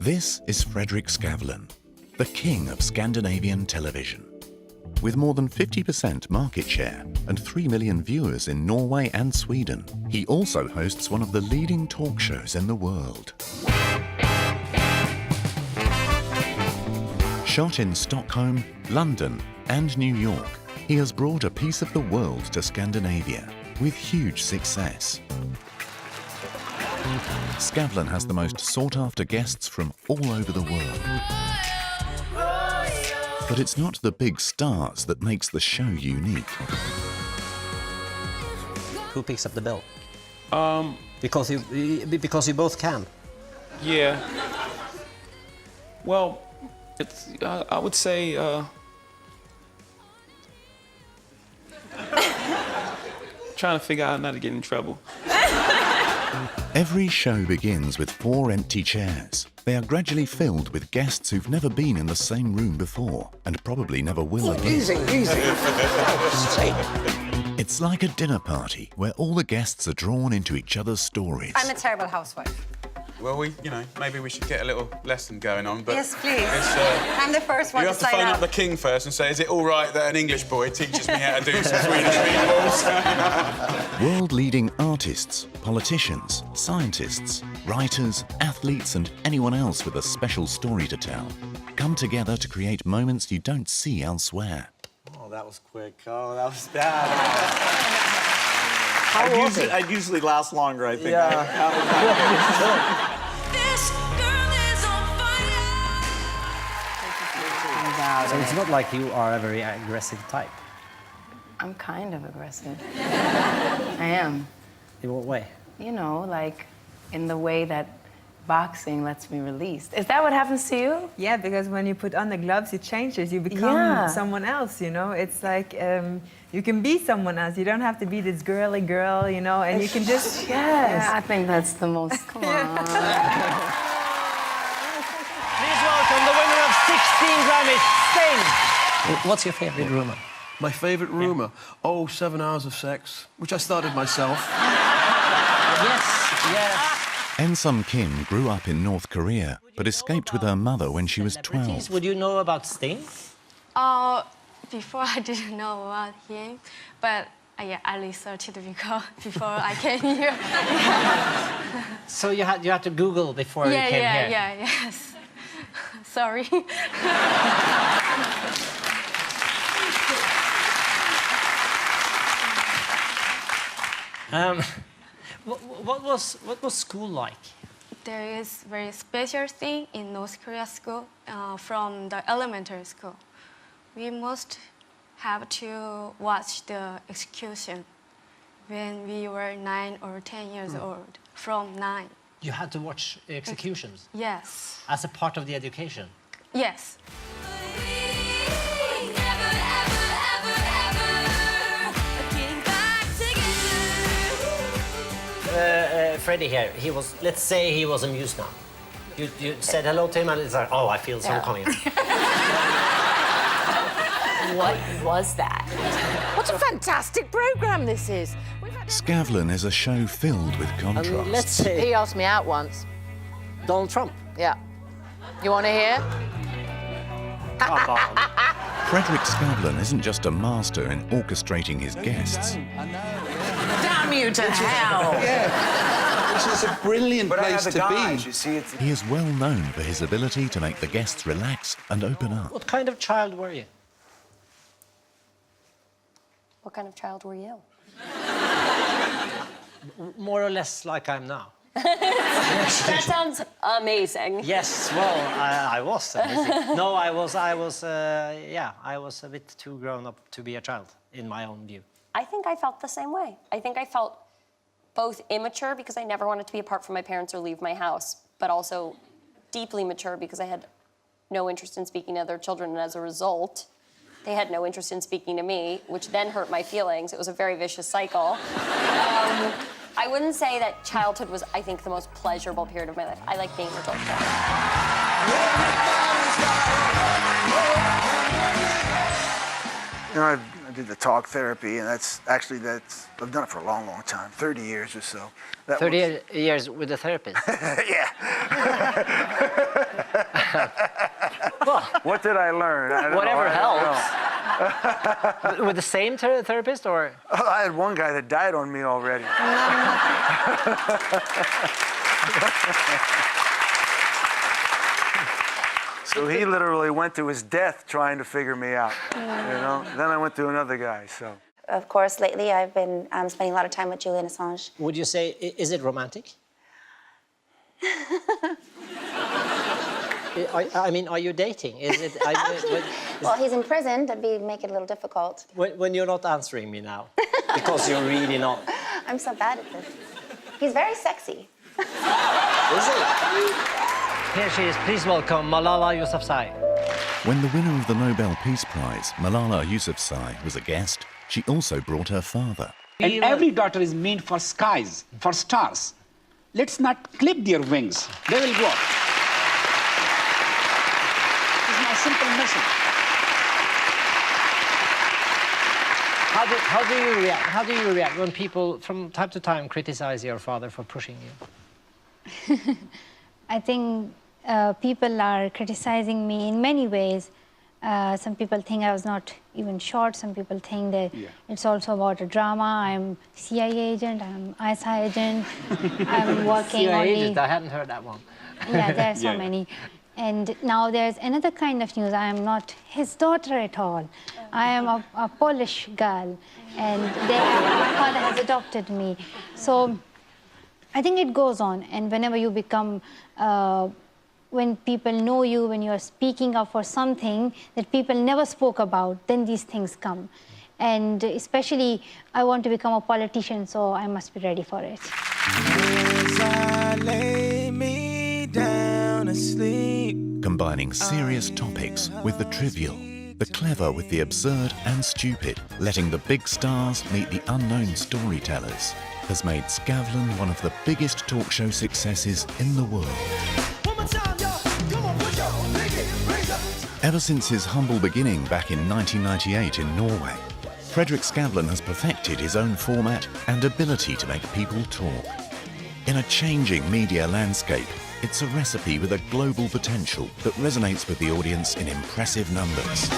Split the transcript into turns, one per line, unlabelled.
This is Fredrik Skavlan, the king of Scandinavian television. With more than 50% market share and 3 million viewers in Norway and Sweden, he also hosts one of the leading talk shows in the world. Shot in Stockholm, London and New York, he has brought a piece of the world to Scandinavia with huge success. Skavlan has the most sought-after guests from all over the world. But it's not the big stars that makes the show unique.
Who picks up the bill? Because you both can.
Yeah. Well, I would say trying to figure out how not to get in trouble.
Every show begins with 4 empty chairs. They are gradually filled with guests who've never been in the same room before and probably never will again.
Easy.
It's like a dinner party where all the guests are drawn into each other's stories.
I'm a terrible housewife.
Well, maybe we should get a little lesson going on, but...
Yes, please. I'm the first one
you
to
have to phone up the king first and say, is it all right that an English boy teaches me how to do some Swedish meatballs?
World-leading artists, politicians, scientists, writers, athletes and anyone else with a special story to tell come together to create moments you don't see elsewhere.
Oh, that was quick. Oh, that was bad. I'd usually last longer, I think. Yeah.
This girl is on fire.
So it's not like you are a very aggressive type.
I'm kind of aggressive. I am.
In what way?
You know, like in the way that boxing lets me release. Is that what happens to you?
Yeah, because when you put on the gloves, it changes. You become someone else, you know? It's like you can be someone else. You don't have to be this girly girl, you know? And you can just...
Yes. I think that's the most... Come on.
Please welcome the winner of 16 Grammys, Sting. What's your favorite rumor?
My favourite rumour? Oh, 7 hours of sex, which I started myself.
Yes.
Ensum Kim grew up in North Korea, but escaped with her mother when she was 12.
Would you know about Sting?
Before I didn't know about him, but I researched before I came here.
So you had to Google before you came here?
Yes. Sorry.
What was school like?
There is very special thing in North Korea school from the elementary school. We must have to watch the execution when we were 9 or 10 years old, from 9.
You had to watch executions?
Yes.
As a part of the education?
Yes.
Freddie here, let's say he was amused now. You said hello to him and it's like, oh, I feel some coming.
What was that? What a fantastic program this is.
Skavlan is a show filled with contrast.
Let's say...
He asked me out once.
Donald Trump?
Yeah. You want to hear?
Fredrik Skavlan isn't just a master in orchestrating his guests.
Damn you to hell!
This is a brilliant place to be.
He is well known for his ability to make the guests relax and open up.
What kind of child were you?
What kind of child were you?
More or less like I'm now.
That sounds amazing.
Yes, well, I was amazing. No, I was a bit too grown up to be a child, in my own view.
I think I felt the same way. I think I felt both immature because I never wanted to be apart from my parents or leave my house, but also deeply mature because I had no interest in speaking to other children, and as a result, they had no interest in speaking to me, which then hurt my feelings. It was a very vicious cycle. I wouldn't say that childhood was, I think, the most pleasurable period of my life. I like being an adult.
You know, I did the talk therapy, and I've done it for a long, long time, 30 years or so.
30 years with a therapist?
Yeah. What did I learn? I don't
Whatever
know. I don't
helps. With the same therapist, or?
know. I had one guy that died on me already. So he literally went to his death trying to figure me out, you know? Then I went to another guy, so.
Of course, lately I've been spending a lot of time with Julian Assange.
Would you say, is it romantic? I mean, are you dating? Is it?
Well, he's in prison. That'd make it a little difficult.
When you're not answering me now, because you're really not.
I'm so bad at this. He's very sexy.
Is he? Here she is. Please welcome Malala Yousafzai.
When the winner of the Nobel Peace Prize, Malala Yousafzai, was a guest, she also brought her father.
And every daughter is meant for skies, for stars. Let's not clip their wings. They will go up. This is my simple message.
How do you react? How do you react when people from time to time criticize your father for pushing you?
I think people are criticizing me in many ways. Some people think I was not even shot. Some people think that it's also about a drama. I'm CIA agent, I'm ISI agent, I'm working
CIA
only...
agent, I hadn't heard that one.
Yeah, there are so many. And now there's another kind of news. I am not his daughter at all. I am a Polish girl, and my father has adopted me. So I think it goes on, and whenever you become, when people know you, when you're speaking up for something that people never spoke about, then these things come. And especially, I want to become a politician, so I must be ready for it.
As I lay me down to sleep.
Combining serious topics with the trivial, the clever with the absurd and stupid, letting the big stars meet the unknown storytellers, has made Skavlan one of the biggest talk show successes in the world. Ever since his humble beginning back in 1998 in Norway, Fredrik Skavlan has perfected his own format and ability to make people talk. In a changing media landscape, it's a recipe with a global potential that resonates with the audience in impressive numbers.